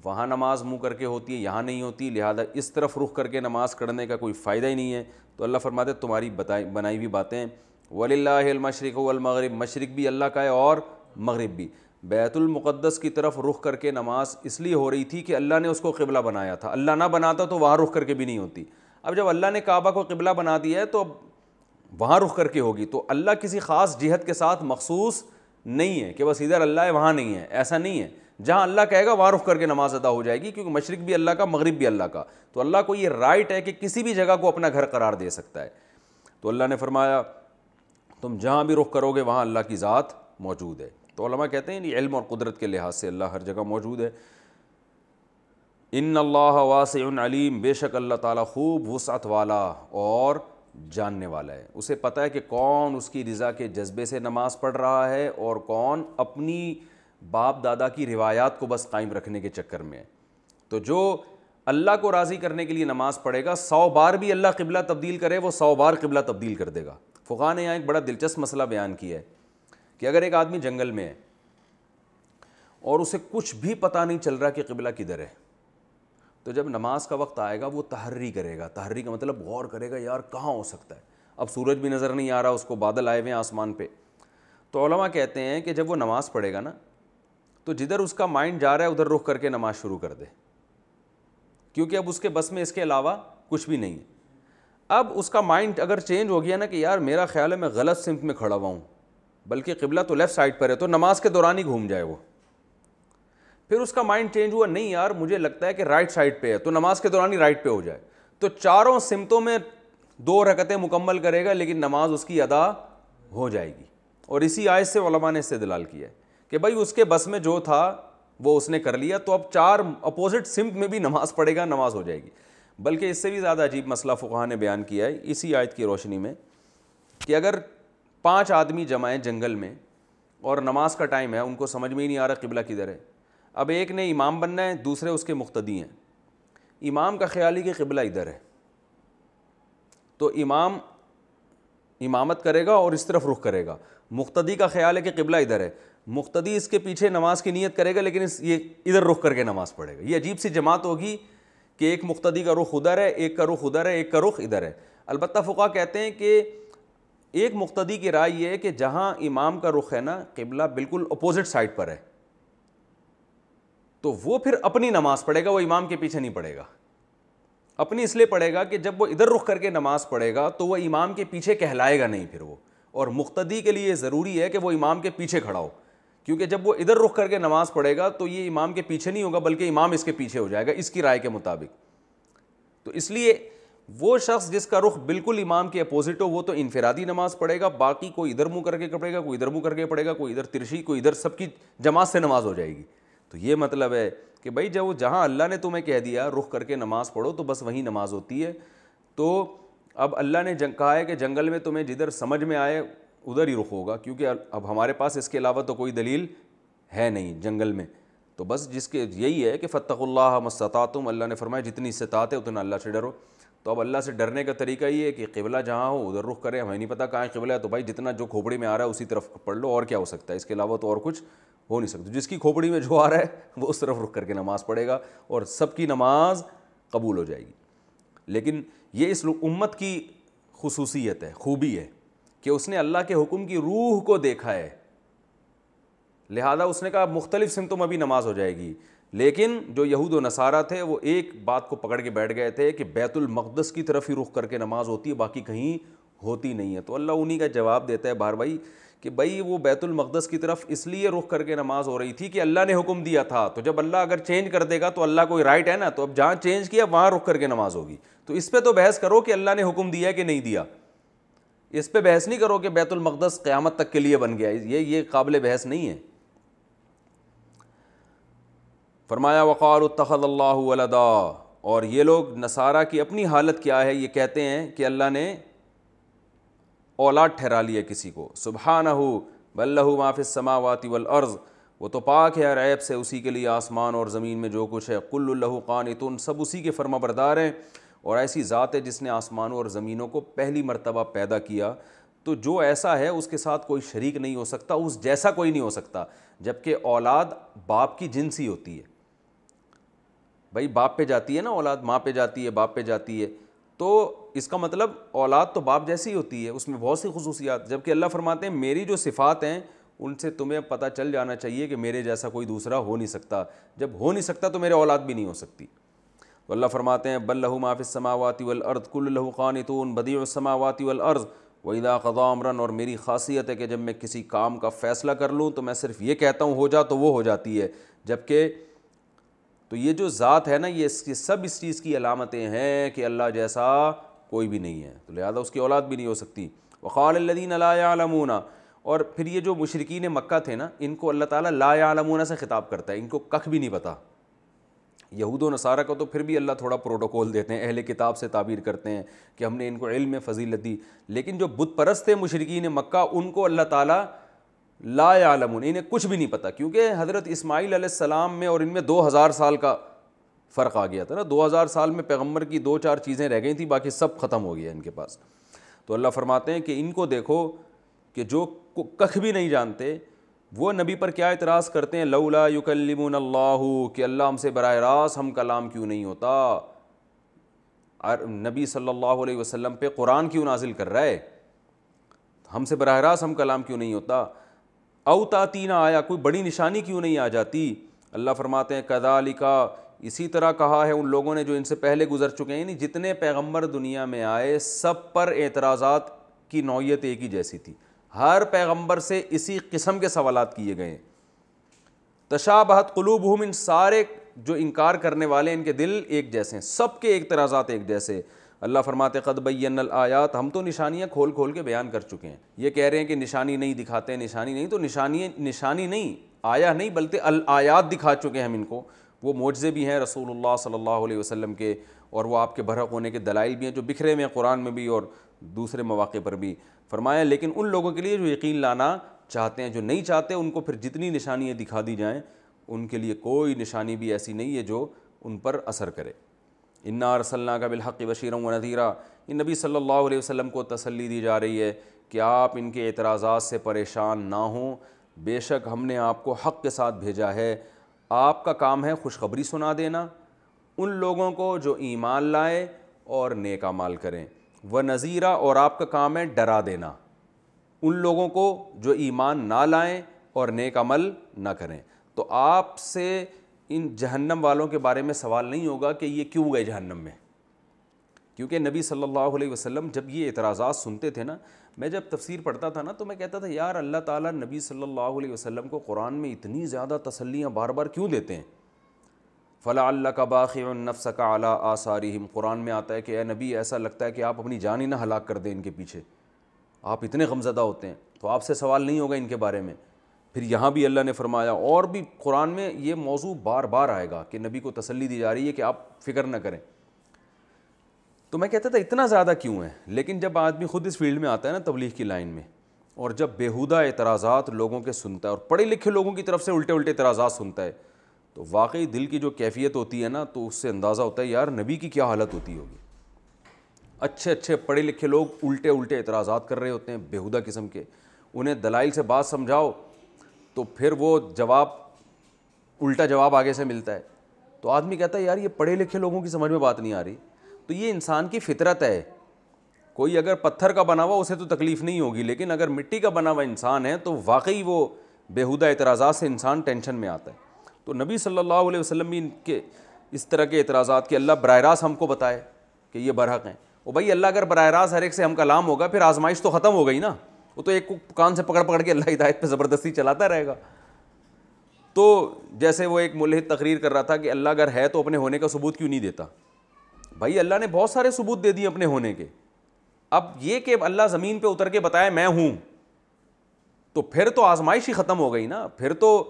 وہاں نماز منہ کر کے ہوتی ہے یہاں نہیں ہوتی، لہذا اس طرف رخ کر کے نماز پڑھنے کا کوئی فائدہ ہی نہیں ہے. تو اللہ فرماتے تمہاری بنائی ہوئی باتیں، وَلِلَّهِ الْمَشْرِقُ وَالْمَغْرِبُ، مشرق بھی اللہ کا ہے اور مغرب بھی. بیت المقدس کی طرف رخ کر کے نماز اس لیے ہو رہی تھی کہ اللہ نے اس کو قبلہ بنایا تھا. اللہ نہ بناتا تو وہاں رخ کر کے بھی نہیں ہوتی. اب جب اللہ نے کعبہ کو قبلہ بنا دیا ہے تو اب وہاں رخ کر کے ہوگی. تو اللہ کسی خاص جہت کے ساتھ مخصوص نہیں ہے کہ بس ادھر اللہ ہے وہاں نہیں ہے، ایسا نہیں ہے. جہاں اللہ کہے گا وہاں رخ کر کے نماز ادا ہو جائے گی، کیونکہ مشرق بھی اللہ کا مغرب بھی اللہ کا. تو اللہ کو یہ رائٹ ہے کہ کسی بھی جگہ کو اپنا گھر قرار دے سکتا ہے. تو اللہ نے فرمایا تم جہاں بھی رخ کرو گے وہاں اللہ کی ذات موجود ہے. تو علماء کہتے ہیں علم اور قدرت کے لحاظ سے اللہ ہر جگہ موجود ہے. ان اللہ واسع علیم، بے شک اللہ تعالیٰ خوب وسعت والا اور جاننے والا ہے. اسے پتہ ہے کہ کون اس کی رضا کے جذبے سے نماز پڑھ رہا ہے اور کون اپنی باپ دادا کی روایات کو بس قائم رکھنے کے چکر میں ہے. تو جو اللہ کو راضی کرنے کے لیے نماز پڑھے گا 100 بار بھی اللہ قبلہ تبدیل کرے وہ 100 بار قبلہ تبدیل کر دے گا. فقہاء نے یہاں ایک بڑا دلچسپ مسئلہ بیان کیا ہے کہ اگر ایک آدمی جنگل میں ہے اور اسے کچھ بھی پتہ نہیں چل رہا کہ قبلہ کدھر ہے، تو جب نماز کا وقت آئے گا وہ تحری کرے گا. تحری کا مطلب غور کرے گا یار کہاں ہو سکتا ہے. اب سورج بھی نظر نہیں آ رہا، اس کو بادل آئے ہوئے ہیں آسمان پہ. تو علماء کہتے ہیں کہ جب وہ نماز پڑھے گا نا تو جدھر اس کا مائنڈ جا رہا ہے ادھر رخ کر کے نماز شروع کر دے، کیونکہ اب اس کے بس میں اس کے علاوہ کچھ بھی نہیں ہے. اب اس کا مائنڈ اگر چینج ہو گیا نا کہ یار میرا خیال ہے میں غلط سمت میں کھڑا ہوا ہوں بلکہ قبلہ تو لیفٹ سائڈ پر ہے، تو نماز کے دوران ہی گھوم جائے وہ. پھر اس کا مائنڈ چینج ہوا نہیں یار مجھے لگتا ہے کہ رائٹ سائڈ پہ ہے، تو نماز کے دوران ہی رائٹ پہ ہو جائے. تو چاروں سمتوں میں 2 رکعتیں مکمل کرے گا لیکن نماز اس کی ادا ہو جائے گی. اور اسی آیت سے علماء نے استدلال کیا ہے کہ بھائی اس کے بس میں جو تھا وہ اس نے کر لیا، تو اب 4 اپوزٹ سمت میں بھی نماز پڑھے گا، نماز ہو جائے گی. بلکہ اس سے بھی زیادہ عجیب مسئلہ فقہاء نے بیان کیا ہے اسی آیت کی روشنی میں کہ اگر 5 آدمی جمع ہیں جنگل میں اور نماز کا ٹائم ہے, ان کو سمجھ میں ہی نہیں آ رہا قبلہ کدھر ہے. اب ایک نے امام بننا ہے, دوسرے اس کے مقتدی ہیں. امام کا خیال ہے کہ قبلہ ادھر ہے, تو امام امامت کرے گا اور اس طرف رخ کرے گا. مقتدی کا خیال ہے کہ قبلہ ادھر ہے, مقتدی اس کے پیچھے نماز کی نیت کرے گا لیکن یہ ادھر رخ کر کے نماز پڑھے گا. یہ عجیب سی جماعت ہوگی کہ ایک مقتدی کا رخ ادھر ہے, ایک کا رخ ادھر ہے, ایک کا رخ ادھر ہے. البتہ فقہا کہتے ہیں کہ ایک مقتدی کی رائے یہ ہے کہ جہاں امام کا رخ ہے نا, قبلہ بالکل اپوزٹ سائڈ پر ہے, تو وہ پھر اپنی نماز پڑھے گا, وہ امام کے پیچھے نہیں پڑھے گا. اپنی اس لیے پڑھے گا کہ جب وہ ادھر رخ کر کے نماز پڑھے گا تو وہ امام کے پیچھے کہلائے گا نہیں پھر وہ. اور مقتدی کے لیے یہ ضروری ہے کہ وہ امام کے پیچھے کھڑا ہو, کیونکہ جب وہ ادھر رخ کر کے نماز پڑھے گا تو یہ امام کے پیچھے نہیں ہوگا بلکہ امام اس کے پیچھے ہو جائے گا, اس کی رائے کے مطابق. تو اس لیے وہ شخص جس کا رخ بالکل امام کے اپوزٹ ہو وہ تو انفرادی نماز پڑھے گا, باقی کوئی ادھر منہ کر کے پڑھے گا, کوئی ادھر منہ کر کے پڑھے گا, کوئی ادھر ترشی, کوئی ادھر, سب کی جماعت سے نماز ہو جائے گی. تو یہ مطلب ہے کہ بھائی جب جہاں اللہ نے تمہیں کہہ دیا رخ کر کے نماز پڑھو تو بس وہیں نماز ہوتی ہے. تو اب اللہ نے کہا ہے کہ جنگل میں تمہیں جدھر سمجھ میں آئے ادھر ہی رخ ہوگا, کیونکہ اب ہمارے پاس اس کے علاوہ تو کوئی دلیل ہے نہیں جنگل میں. تو بس جس کے یہی ہے کہ فاتقوا اللہ ما استطعتم, اللہ نے فرمایا جتنی استطاعت ہے اتنا اللہ سے ڈرو. تو اب اللہ سے ڈرنے کا طریقہ یہ ہے کہ قبلہ جہاں ہو ادھر رخ کرے. ہمیں نہیں پتہ کہاں قبلہ ہے, تو بھائی جتنا جو کھوپڑی میں آ رہا ہے اسی طرف پڑھ لو, اور کیا ہو سکتا ہے, اس کے علاوہ تو اور کچھ ہو نہیں سکتا. جس کی کھوپڑی میں جو آ رہا ہے وہ اس طرف رخ کر کے نماز پڑھے گا اور سب کی نماز قبول ہو جائے گی. لیکن یہ اس امت کی خصوصیت ہے, خوبی ہے کہ اس نے اللہ کے حکم کی روح کو دیکھا ہے, لہذا اس نے کہا مختلف سمتوں میں بھی نماز ہو جائے گی. لیکن جو یہود و نصارہ تھے وہ ایک بات کو پکڑ کے بیٹھ گئے تھے کہ بیت المقدس کی طرف ہی رخ کر کے نماز ہوتی ہے, باقی کہیں ہوتی نہیں ہے. تو اللہ انہی کا جواب دیتا ہے بار بھائی کہ بھائی وہ بیت المقدس کی طرف اس لیے رخ کر کے نماز ہو رہی تھی کہ اللہ نے حکم دیا تھا, تو جب اللہ اگر چینج کر دے گا تو اللہ کوئی رائٹ ہے نا, تو اب جہاں چینج کیا وہاں رخ کر کے نماز ہوگی. تو اس پہ تو بحث کرو کہ اللہ نے حکم دیا ہے کہ نہیں دیا, اس پہ بحث نہیں کرو کہ بیت المقدس قیامت تک کے لیے بن گیا, یہ قابل بحث نہیں ہے. فرمایا وقالوا اتخذ اللہ ولدا, اور یہ لوگ نصارہ کی اپنی حالت کیا ہے, یہ کہتے ہیں کہ اللہ نے اولاد ٹھہرا لیا کسی کو. سبحانہ بل لہ ما فی السماوات والارض, وہ تو پاک ہے ہر عیب سے, اسی کے لیے آسمان اور زمین میں جو کچھ ہے. کل لہ قانتون, سب اسی کے فرما بردار ہیں. اور ایسی ذات ہے جس نے آسمانوں اور زمینوں کو پہلی مرتبہ پیدا کیا, تو جو ایسا ہے اس کے ساتھ کوئی شریک نہیں ہو سکتا, اس جیسا کوئی نہیں ہو سکتا. جبکہ اولاد باپ کی جنسی ہوتی ہے, بھائی باپ پہ جاتی ہے نا اولاد, ماں پہ جاتی ہے, باپ پہ جاتی ہے, تو اس کا مطلب اولاد تو باپ جیسی ہوتی ہے, اس میں بہت سی خصوصیات. جبکہ اللہ فرماتے ہیں میری جو صفات ہیں ان سے تمہیں پتہ چل جانا چاہیے کہ میرے جیسا کوئی دوسرا ہو نہیں سکتا. جب ہو نہیں سکتا تو میرے اولاد بھی نہیں ہو سکتی. تو اللہ فرماتے ہیں بل لہ ما فی السماوات والارض کل لہ قانتون بدیع السماوات والارض واذا قضى امرا, اور میری خاصیت ہے کہ جب میں کسی کام کا فیصلہ کر لوں تو میں صرف یہ کہتا ہوں ہو جا تو وہ ہو جاتی ہے. جبکہ تو یہ جو ذات ہے نا, یہ سب اس چیز کی علامتیں ہیں کہ اللہ جیسا کوئی بھی نہیں ہے, تو لہذا اس کی اولاد بھی نہیں ہو سکتی. وقال الذین لا یعلمون, اور پھر یہ جو مشرکین مکہ تھے نا, ان کو اللہ تعالیٰ لا یعلمون سے خطاب کرتا ہے, ان کو ککھ بھی نہیں پتا. یہود و نصارہ کو تو پھر بھی اللہ تھوڑا پروٹوکول دیتے ہیں, اہل کتاب سے تعبیر کرتے ہیں کہ ہم نے ان کو علم میں فضیلت دی. لیکن جو بت پرست تھے مشرکین مکہ, ان کو اللہ تعالیٰ لا یعلمون, انہیں کچھ بھی نہیں پتا, کیونکہ حضرت اسماعیل علیہ السلام میں اور ان میں 2000 سال کا فرق آ گیا تھا نا. 2000 سال میں پیغمبر کی 2-4 چیزیں رہ گئی تھیں, باقی سب ختم ہو گیا ان کے پاس. تو اللہ فرماتے ہیں کہ ان کو دیکھو کہ جو ککھ بھی نہیں جانتے وہ نبی پر کیا اعتراض کرتے ہیں, لولا یکلمون اللہ, کہ اللہ ہم سے براہ راست ہم کلام کیوں نہیں ہوتا, نبی صلی اللہ علیہ وسلم پہ قرآن کیوں نازل کر رہا ہے, ہم سے براہ راست ہم کلام کیوں نہیں ہوتا. او تاتینا آیا, کوئی بڑی نشانی کیوں نہیں آ جاتی. اللہ فرماتے ہیں کذالک, اسی طرح کہا ہے ان لوگوں نے جو ان سے پہلے گزر چکے ہیں, یعنی جتنے پیغمبر دنیا میں آئے سب پر اعتراضات کی نوعیت ایک ہی جیسی تھی. ہر پیغمبر سے اسی قسم کے سوالات کیے گئے. تشابہت قلوبہم, ان سارے جو انکار کرنے والے ان کے دل ایک جیسے ہیں, سب کے اعتراضات ایک جیسے. اللہ فرماتے قد بینا الآیات, ہم تو نشانیاں کھول کھول کے بیان کر چکے ہیں. یہ کہہ رہے ہیں کہ نشانی نہیں دکھاتے, نشانی نہیں, تو نشانی نہیں, آیا نہیں بلکہ الآیات دکھا چکے ہیں ہم ان کو. وہ معجزے بھی ہیں رسول اللہ صلی اللہ علیہ وسلم کے, اور وہ آپ کے برحق ہونے کے دلائل بھی ہیں جو بکھرے ہوئے ہیں قرآن میں بھی اور دوسرے مواقع پر بھی. فرمایا لیکن ان لوگوں کے لیے جو یقین لانا چاہتے ہیں، جو نہیں چاہتے ان کو پھر جتنی نشانیاں دکھا دی جائیں ان کے لیے کوئی نشانی بھی ایسی نہیں ہے جو ان پر اثر کرے۔ انا ارسلناک بالحق بشیرا ونذیرا، یہ نبی صلی اللہ علیہ وسلم کو تسلی دی جا رہی ہے کہ آپ ان کے اعتراضات سے پریشان نہ ہوں، بے شک ہم نے آپ کو حق کے ساتھ بھیجا ہے، آپ کا کام ہے خوشخبری سنا دینا ان لوگوں کو جو ایمان لائے اور نیک اعمال کریں، ونذیرا، اور آپ کا کام ہے ڈرا دینا ان لوگوں کو جو ایمان نہ لائیں اور نیک عمل نہ کریں۔ تو آپ سے ان جہنم والوں کے بارے میں سوال نہیں ہوگا کہ یہ کیوں گئے جہنم میں، کیونکہ نبی صلی اللہ علیہ وسلم جب یہ اعتراضات سنتے تھے نا، میں جب تفسیر پڑھتا تھا نا تو میں کہتا تھا یار اللہ تعالیٰ نبی صلی اللہ علیہ وسلم کو قرآن میں اتنی زیادہ تسلیاں بار بار کیوں دیتے ہیں؟ فَلَعَلَّكَ بَاخِعٌ نَفْسَكَ عَلَىٰ آثَارِهِمْ، قرآن میں آتا ہے کہ اے نبی ایسا لگتا ہے کہ آپ اپنی جان ہی نہ ہلاک کر دیں ان کے پیچھے، آپ اتنے غمزدہ ہوتے ہیں، تو آپ سے سوال نہیں ہوگا ان کے بارے میں۔ پھر یہاں بھی اللہ نے فرمایا، اور بھی قرآن میں یہ موضوع بار بار آئے گا کہ نبی کو تسلی دی جا رہی ہے کہ آپ فکر نہ کریں۔ تو میں کہتا تھا اتنا زیادہ کیوں ہے؟ لیکن جب آدمی خود اس فیلڈ میں آتا ہے نا تبلیغ کی لائن میں، اور جب بیہودہ اعتراضات لوگوں کے سنتا ہے اور پڑھے لکھے لوگوں کی طرف سے الٹے الٹے اعتراضات سنتا ہے، تو واقعی دل کی جو کیفیت ہوتی ہے نا، تو اس سے اندازہ ہوتا ہے یار نبی کی کیا حالت ہوتی ہوگی۔ اچھے اچھے پڑھے لکھے لوگ الٹے الٹے اعتراضات کر رہے ہوتے ہیں بیہودہ قسم کے، انہیں دلائل سے بات سمجھاؤ تو پھر وہ جواب الٹا جواب آگے سے ملتا ہے، تو آدمی کہتا ہے یار یہ پڑھے لکھے لوگوں کی سمجھ میں بات نہیں آ رہی۔ تو یہ انسان کی فطرت ہے، کوئی اگر پتھر کا بنا ہوا اسے تو تکلیف نہیں ہوگی، لیکن اگر مٹی کا بنا ہوا انسان ہے تو واقعی وہ بیہودہ اعتراضات سے انسان ٹینشن میں آتا ہے۔ تو نبی صلی اللہ علیہ وسلم بھی ان کے اس طرح کے اعتراضات کہ اللہ براہ راست ہم کو بتائے کہ یہ برحق ہیں، وہ بھائی اللہ اگر براہ راست ہر ایک سے ہم کلام ہوگا پھر آزمائش تو ختم ہو گئی نا، وہ تو ایک کو کان سے پکڑ پکڑ کے اللہ ہدایت پہ زبردستی چلاتا رہے گا۔ تو جیسے وہ ایک ملحد تقریر کر رہا تھا کہ اللہ اگر ہے تو اپنے ہونے کا ثبوت کیوں نہیں دیتا؟ بھائی اللہ نے بہت سارے ثبوت دے دیے اپنے ہونے کے، اب یہ کہ اللہ زمین پہ اتر کے بتائے میں ہوں، تو پھر تو آزمائش ہی ختم ہو گئی نا، پھر تو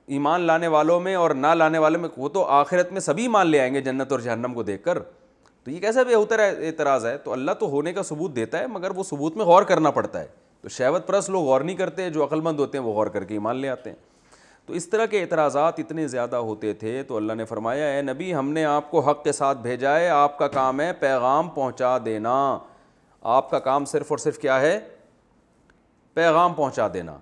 ایمان لانے والوں میں اور نہ لانے والوں میں وہ تو آخرت میں سبھی مان لے آئیں گے جنت اور جہنم کو دیکھ کر۔ تو یہ کیسا بے اعتراض ہے؟ تو اللہ تو ہونے کا ثبوت دیتا ہے مگر وہ ثبوت میں غور کرنا پڑتا ہے، تو شہوت پرست لوگ غور نہیں کرتے، جو عقل مند ہوتے ہیں وہ غور کر کے ایمان لے آتے ہیں۔ تو اس طرح کے اعتراضات اتنے زیادہ ہوتے تھے، تو اللہ نے فرمایا اے نبی ہم نے آپ کو حق کے ساتھ بھیجا ہے، آپ کا کام ہے پیغام پہنچا دینا، آپ کا کام صرف اور صرف کیا ہے؟ پیغام پہنچا دینا۔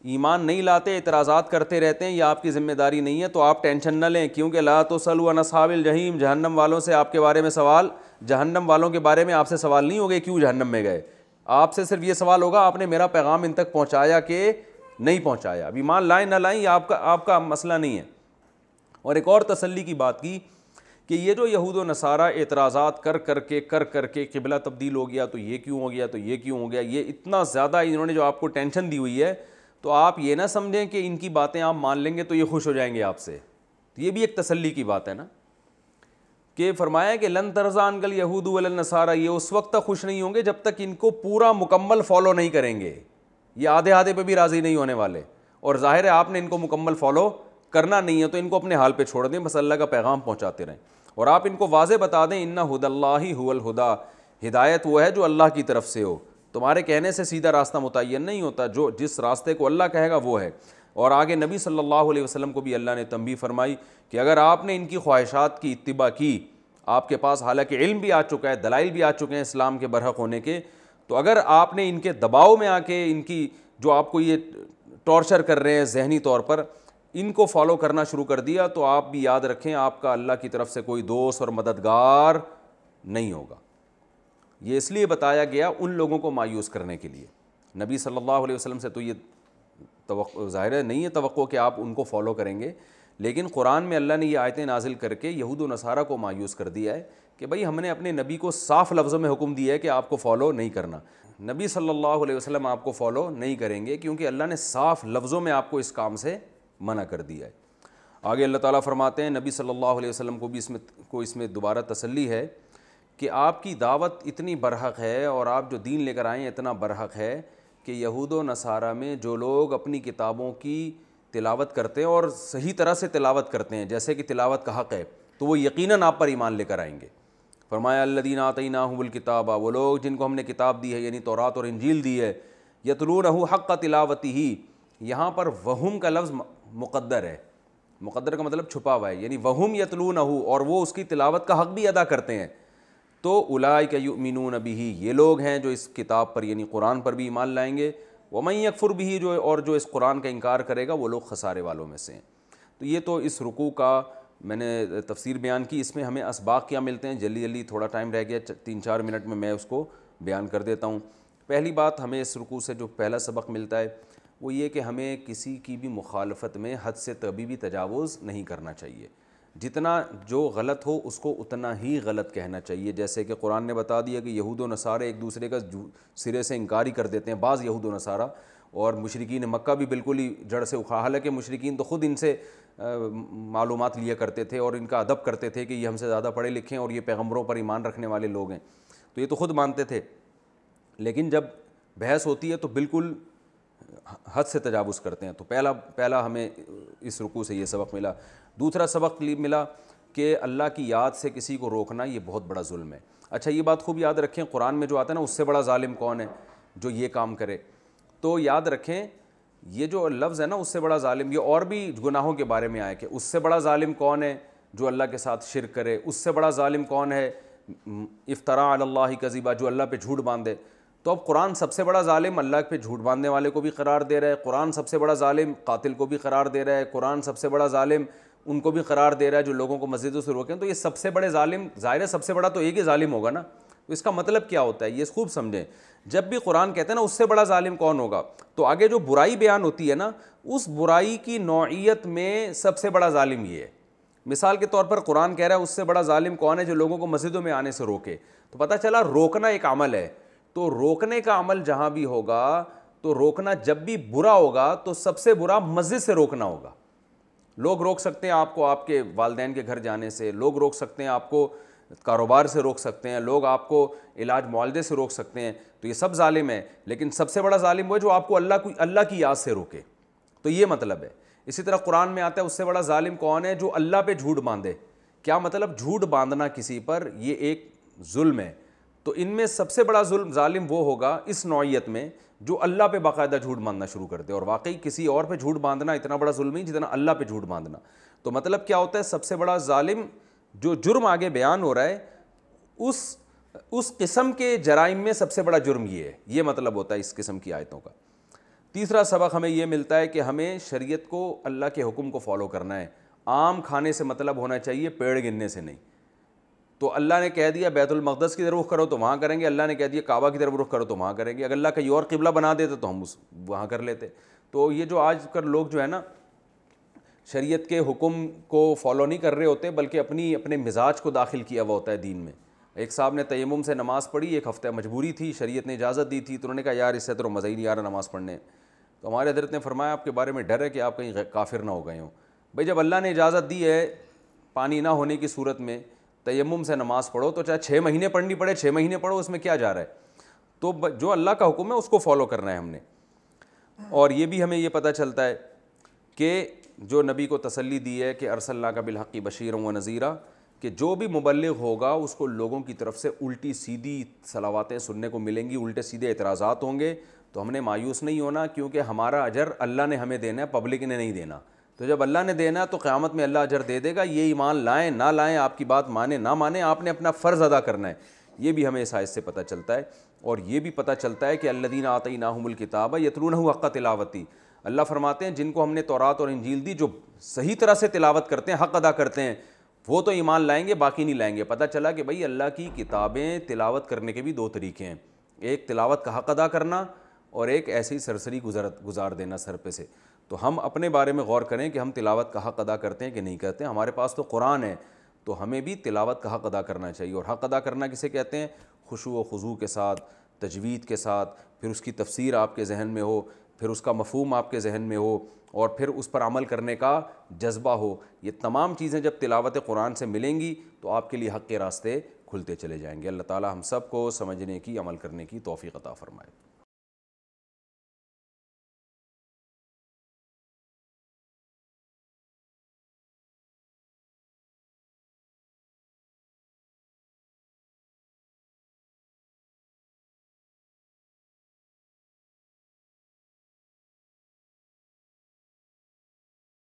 ایمان نہیں لاتے، اعتراضات کرتے رہتے ہیں، یہ آپ کی ذمہ داری نہیں ہے، تو آپ ٹینشن نہ لیں، کیونکہ لا تسألوا عن اصحاب الجحیم، جہنم والوں سے آپ کے بارے میں سوال، جہنم والوں کے بارے میں آپ سے سوال نہیں ہوگا کیوں جہنم میں گئے، آپ سے صرف یہ سوال ہوگا آپ نے میرا پیغام ان تک پہنچایا کہ نہیں پہنچایا۔ اب ایمان لائیں نہ لائیں یہ آپ کا مسئلہ نہیں ہے۔ اور ایک اور تسلی کی بات کی کہ یہ جو یہود و نصارہ اعتراضات کر کر کے قبلہ تبدیل ہو گیا تو یہ کیوں ہو گیا، تو یہ کیوں ہو گیا، یہ اتنا زیادہ انہوں نے جو آپ کو ٹینشن دی ہوئی ہے، تو آپ یہ نہ سمجھیں کہ ان کی باتیں آپ مان لیں گے تو یہ خوش ہو جائیں گے آپ سے۔ یہ بھی ایک تسلی کی بات ہے نا، کہ فرمایا کہ لن ترضی عنک الیہود ولا النصارى، یہ اس وقت تک خوش نہیں ہوں گے جب تک ان کو پورا مکمل فالو نہیں کریں گے، یہ آدھے آدھے پہ بھی راضی نہیں ہونے والے، اور ظاہر ہے آپ نے ان کو مکمل فالو کرنا نہیں ہے تو ان کو اپنے حال پہ چھوڑ دیں، بس اللہ کا پیغام پہنچاتے رہیں، اور آپ ان کو واضح بتا دیں ان ھدی اللہ ھو الھدی، ہدایت وہ ہے جو اللہ کی طرف سے ہو، تمہارے کہنے سے سیدھا راستہ متعین نہیں ہوتا، جو جس راستے کو اللہ کہے گا وہ ہے۔ اور آگے نبی صلی اللہ علیہ وسلم کو بھی اللہ نے تنبیہ فرمائی کہ اگر آپ نے ان کی خواہشات کی اتباع کی، آپ کے پاس حالانکہ علم بھی آ چکا ہے، دلائل بھی آ چکے ہیں اسلام کے برحق ہونے کے، تو اگر آپ نے ان کے دباؤ میں آ کے ان کی جو آپ کو یہ ٹارچر کر رہے ہیں ذہنی طور پر، ان کو فالو کرنا شروع کر دیا، تو آپ بھی یاد رکھیں آپ کا اللہ کی طرف سے کوئی دوست اور مددگار نہیں ہوگا۔ یہ اس لیے بتایا گیا ان لوگوں کو مایوس کرنے کے لیے، نبی صلی اللہ علیہ وسلم سے تو یہ توقع ظاہر نہیں ہے توقع کہ آپ ان کو فالو کریں گے، لیکن قرآن میں اللہ نے یہ آیتیں نازل کر کے یہود و نصارہ کو مایوس کر دیا ہے کہ بھائی ہم نے اپنے نبی کو صاف لفظوں میں حکم دیا ہے کہ آپ کو فالو نہیں کرنا، نبی صلی اللہ علیہ وسلم آپ کو فالو نہیں کریں گے کیونکہ اللہ نے صاف لفظوں میں آپ کو اس کام سے منع کر دیا ہے۔ آگے اللہ تعالیٰ فرماتے ہیں نبی صلی اللہ علیہ وسلم کو بھی اس میں دوبارہ تسلی ہے کہ آپ کی دعوت اتنی برحق ہے اور آپ جو دین لے کر آئے ہیں اتنا برحق ہے کہ یہود و نصارہ میں جو لوگ اپنی کتابوں کی تلاوت کرتے ہیں اور صحیح طرح سے تلاوت کرتے ہیں جیسے کہ تلاوت کا حق ہے، تو وہ یقیناً آپ پر ایمان لے کر آئیں گے۔ فرمایا الذین آتیناہم الکتاب، وہ لوگ جن کو ہم نے کتاب دی ہے یعنی تورات اور انجیل دی ہے، یتلونہ حق تلاوتہ، یہاں پر وہم کا لفظ مقدر ہے، مقدر کا مطلب چھپا ہوا ہے، یعنی وہم یتلونہ، اور وہ اس کی تلاوت کا حق بھی ادا کرتے ہیں. تو اولئک یؤمنون بہ، یہ لوگ ہیں جو اس کتاب پر یعنی قرآن پر بھی ایمان لائیں گے. ومن یکفر بہ، جو اس قرآن کا انکار کرے گا وہ لوگ خسارے والوں میں سے ہیں. تو یہ تو اس رکوع کا میں نے تفسیر بیان کی. اس میں ہمیں اسباق کیا ملتے ہیں، جلدی جلدی تھوڑا ٹائم رہ گیا 3-4 منٹ میں اس کو بیان کر دیتا ہوں. پہلی بات ہمیں اس رکوع سے جو پہلا سبق ملتا ہے وہ یہ کہ ہمیں کسی کی بھی مخالفت میں حد سے کبھی بھی تجاوز نہیں کرنا چاہیے. جتنا جو غلط ہو اس کو اتنا ہی غلط کہنا چاہیے. جیسے کہ قرآن نے بتا دیا کہ یہود و نصارے ایک دوسرے کا سرے سے انکار ہی کر دیتے ہیں، بعض یہود و نصارہ، اور مشرکین مکہ بھی بالکل ہی جڑ سے اکھاڑ. حالانکہ مشرکین تو خود ان سے معلومات لیا کرتے تھے اور ان کا ادب کرتے تھے کہ یہ ہم سے زیادہ پڑھے لکھے ہیں اور یہ پیغمبروں پر ایمان رکھنے والے لوگ ہیں، تو یہ تو خود مانتے تھے. لیکن جب بحث ہوتی ہے تو بالکل حد سے تجاوز کرتے ہیں. تو پہلا ہمیں اس رکوع سے یہ سبق ملا. دوسرا سبق ملا کہ اللہ کی یاد سے کسی کو روکنا یہ بہت بڑا ظلم ہے. اچھا یہ بات خوب یاد رکھیں، قرآن میں جو آتا ہے نا اس سے بڑا ظالم کون ہے جو یہ کام کرے، تو یاد رکھیں یہ جو لفظ ہے نا اس سے بڑا ظالم، یہ اور بھی گناہوں کے بارے میں آئے کہ اس سے بڑا ظالم کون ہے جو اللہ کے ساتھ شرک کرے، اس سے بڑا ظالم کون ہے افتراء علی اللہ کذبا، جو اللہ پہ جھوٹ باندھے. تو اب قرآن سب سے بڑا ظالم اللہ پہ جھوٹ باندھنے والے کو بھی قرار دے رہا ہے، قرآن سب سے بڑا ظالم قاتل کو بھی قرار دے رہا ہے، قرآن سب سے بڑا ظالم ان کو بھی قرار دے رہا ہے جو لوگوں کو مسجدوں سے روکیں. تو یہ سب سے بڑے ظالم، ظاہر ہے سب سے بڑا تو ایک ہی ظالم ہوگا نا. تو اس کا مطلب کیا ہوتا ہے یہ خوب سمجھیں. جب بھی قرآن کہتے ہیں نا اس سے بڑا ظالم کون ہوگا، تو آگے جو برائی بیان ہوتی ہے نا اس برائی کی نوعیت میں سب سے بڑا ظالم یہ ہے. مثال کے طور پر قرآن کہہ رہا ہے اس سے بڑا ظالم کون ہے جو لوگوں کو مسجدوں میں آنے سے روکے. تو پتہ چلا روکنا ایک عمل ہے، تو روکنے کا عمل جہاں بھی ہوگا تو روکنا جب بھی برا ہوگا تو سب سے برا مسجد سے روکنا ہوگا. لوگ روک سکتے ہیں آپ کو آپ کے والدین کے گھر جانے سے، لوگ روک سکتے ہیں آپ کو کاروبار سے روک سکتے ہیں، لوگ آپ کو علاج معالجے سے روک سکتے ہیں، تو یہ سب ظالم ہے. لیکن سب سے بڑا ظالم وہ ہے جو آپ کو اللہ کی یاد سے روکے. تو یہ مطلب ہے. اسی طرح قرآن میں آتا ہے اس سے بڑا ظالم کون ہے جو اللہ پہ جھوٹ باندھے. کیا مطلب؟ جھوٹ باندھنا کسی پر یہ ایک ظلم ہے. تو ان میں سب سے بڑا ظالم وہ ہوگا اس نوعیت میں جو اللہ پہ باقاعدہ جھوٹ باندھنا شروع کر دے. اور واقعی کسی اور پہ جھوٹ باندھنا اتنا بڑا ظلم نہیں جتنا اللہ پہ جھوٹ باندھنا. تو مطلب کیا ہوتا ہے؟ سب سے بڑا ظالم جو جرم آگے بیان ہو رہا ہے اس قسم کے جرائم میں سب سے بڑا جرم یہ ہے. یہ مطلب ہوتا ہے اس قسم کی آیتوں کا. تیسرا سبق ہمیں یہ ملتا ہے کہ ہمیں شریعت کو اللہ کے حکم کو فالو کرنا ہے. آم کھانے سے مطلب ہونا چاہیے، پیڑ گننے سے نہیں. تو اللہ نے کہہ دیا بیت المقدس کی طرف رخ کرو تو وہاں کریں گے، اللہ نے کہہ دیا کعبہ کی طرف رخ کرو تو وہاں کریں گے. اگر اللہ کہیں اور قبلہ بنا دیتے تو ہم وہاں کر لیتے. تو یہ جو آج کل لوگ جو ہے نا شریعت کے حکم کو فالو نہیں کر رہے ہوتے بلکہ اپنے مزاج کو داخل کیا ہوا ہوتا ہے دین میں. ایک صاحب نے تیمم سے نماز پڑھی، ایک ہفتہ مجبوری تھی، شریعت نے اجازت دی تھی، تو انہوں نے کہا یار اس سے تو مزہ ہی نہیں آ رہا نماز پڑھنے. تو ہمارے حضرت نے فرمایا آپ کے بارے میں ڈر ہے کہ آپ کہیں کافر نہ ہو گئے ہوں. بھائی جب اللہ نے اجازت دی ہے پانی نہ ہونے کی صورت میں تیمم سے نماز پڑھو تو چاہے 6 مہینے پڑھنی پڑے 6 مہینے پڑھو، اس میں کیا جا رہا ہے. تو جو اللہ کا حکم ہے اس کو فالو کرنا ہے ہم نے. اور یہ بھی ہمیں یہ پتہ چلتا ہے کہ جو نبی کو تسلی دی ہے کہ ارسلناک بالحق بشیرا و نذیرا، کہ جو بھی مبلغ ہوگا اس کو لوگوں کی طرف سے الٹی سیدھی صلواتیں سننے کو ملیں گی، الٹے سیدھے اعتراضات ہوں گے. تو ہم نے مایوس نہیں ہونا کیونکہ ہمارا اجر اللہ نے ہمیں دینا ہے، پبلک نے نہیں دینا. تو جب اللہ نے دینا تو قیامت میں اللہ اجر دے دے گا. یہ ایمان لائیں نہ لائیں، آپ کی بات مانیں نہ مانیں، آپ نے اپنا فرض ادا کرنا ہے. یہ بھی ہمیں اس آیت سے پتہ چلتا ہے. اور یہ بھی پتہ چلتا ہے کہ الذین آتیناہم الکتاب یتلونہ حق تلاوتہ، اللہ فرماتے ہیں جن کو ہم نے تورات اور انجیل دی جو صحیح طرح سے تلاوت کرتے ہیں، حق ادا کرتے ہیں، وہ تو ایمان لائیں گے، باقی نہیں لائیں گے. پتہ چلا کہ بھئی اللہ کی کتابیں تلاوت کرنے کے بھی 2 طریقے ہیں، ایک تلاوت کا حق ادا کرنا اور ایک ایسی سرسری گزار دینا سر پہ سے. تو ہم اپنے بارے میں غور کریں کہ ہم تلاوت کا حق ادا کرتے ہیں کہ نہیں کرتے ہیں. ہمارے پاس تو قرآن ہے تو ہمیں بھی تلاوت کا حق ادا کرنا چاہیے. اور حق ادا کرنا کسے کہتے ہیں؟ خشوع و خضوع کے ساتھ، تجوید کے ساتھ، پھر اس کی تفسیر آپ کے ذہن میں ہو، پھر اس کا مفہوم آپ کے ذہن میں ہو، اور پھر اس پر عمل کرنے کا جذبہ ہو. یہ تمام چیزیں جب تلاوت قرآن سے ملیں گی تو آپ کے لیے حق کے راستے کھلتے چلے جائیں گے. اللہ تعالی ہم سب کو سمجھنے کی، عمل کرنے کی توفیق عطا فرمائے.